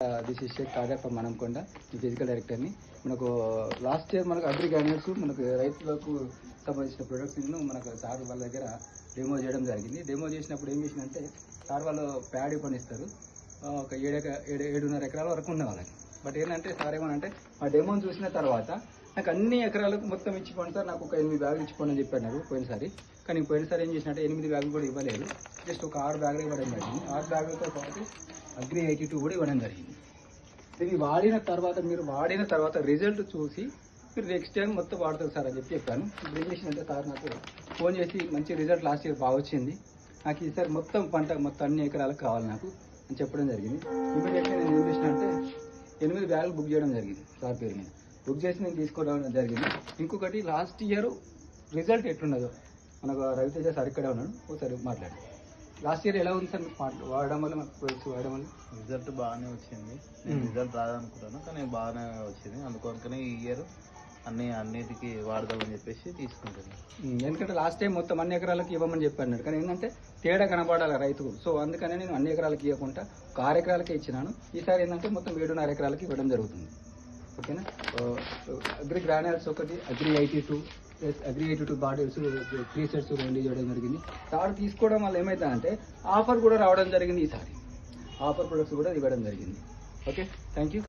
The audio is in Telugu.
This is Shaik Kaja from Manamkonda, ఈ ఫిజికల్ డైరెక్టర్ని. మనకు లాస్ట్ ఇయర్ మనకు అగ్రి గ్రాన్యూల్స్ మనకు రైతులకు సంబంధించిన ప్రొడక్ట్స్ను మనకు సార్ వాళ్ళ దగ్గర డెమో చేయడం జరిగింది. డెమో చేసినప్పుడు ఏం చేసిందంటే సార్ వాళ్ళు ప్యాడీ పనిస్తారు, ఒక 7.5 ఎకరాల వరకు ఉన్న వాళ్ళకి. బట్ ఏంటంటే సార్ ఏమనంటే ఆ డెమోని చూసిన తర్వాత నాకు అన్ని ఎకరాలకు మొత్తం ఇచ్చిపోండి సార్, నాకు ఒక 8 బ్యాగులు ఇచ్చిపోండి అని చెప్పారు నాకు పోయినసారి. కానీ పోయినసారి ఏం చేసినట్టే 8 బ్యాగులు కూడా ఇవ్వలేదు, జస్ట్ ఒక 6 బ్యాగులు ఇవ్వడం జరిగింది. 6 బ్యాగులతో పాటు అగ్రి 82 కూడా ఇవ్వడం జరిగింది. ఇది వాడిన తర్వాత రిజల్ట్ చూసి మీరు నెక్స్ట్ టైం మొత్తం వాడతారు సార్ అని చెప్పాను. ఇప్పుడు ఏం చేసినంటే సార్ నాకు ఫోన్ చేసి మంచి రిజల్ట్ లాస్ట్ ఇయర్ బాగా వచ్చింది, నాకు ఈసారి మొత్తం పంట మొత్తం అన్ని ఎకరాలకు కావాలి నాకు అని చెప్పడం జరిగింది. ఇమీడియట్గా నేను ఏం చేసిన అంటే 8 బ్యాగులు బుక్ చేయడం జరిగింది సార్ పేరు మీద. బుక్ చేసి నేను తీసుకోవడం జరిగింది. ఇంకొకటి లాస్ట్ ఇయర్ రిజల్ట్ ఎట్లున్నదో మనకు రవితేజ సార్ ఇక్కడే ఉన్నాడు, ఒకసారి మాట్లాడు. లాస్ట్ ఇయర్ ఎలా ఉంది సార్ వాడడం వల్ల, మనకు ప్రొడక్ట్స్ వాడడం వల్ల? రిజల్ట్ బాగానే వచ్చింది. నేను రిజల్ట్ రాదనుకుంటాను కానీ బాగానే వచ్చింది. అందుకని ఈ ఇయర్ అన్నిటికీ వాడదామని చెప్పేసి తీసుకుంటున్నాను. ఎందుకంటే లాస్ట్ టైం మొత్తం అన్ని ఎకరాలకి ఇవ్వమని చెప్పాను, కానీ ఏంటంటే తేడా కనపడాలి రైతుకు. సో అందుకనే నేను అన్ని ఎకరాలకి ఇవ్వకుండా ఒక 6 ఎకరాలకే ఇచ్చినాను. ఈసారి ఏంటంటే మొత్తం 7.5 ఎకరాలకి ఇవ్వడం జరుగుతుంది. ఓకేనా? అగ్రి గ్రాన్యూల్స్ ఒకటి, agri 82 plus agri 82 bottles 3 sets రెండు చేయడం జరిగింది. తాడు తీసుకోవడం వల్ల ఏమవుతుందంటే ఆఫర్ కూడా రావడం జరిగింది. ఈసారి ఆఫర్ ప్రొడక్ట్స్ కూడా ఇవ్వడం జరిగింది. Okay, thank you.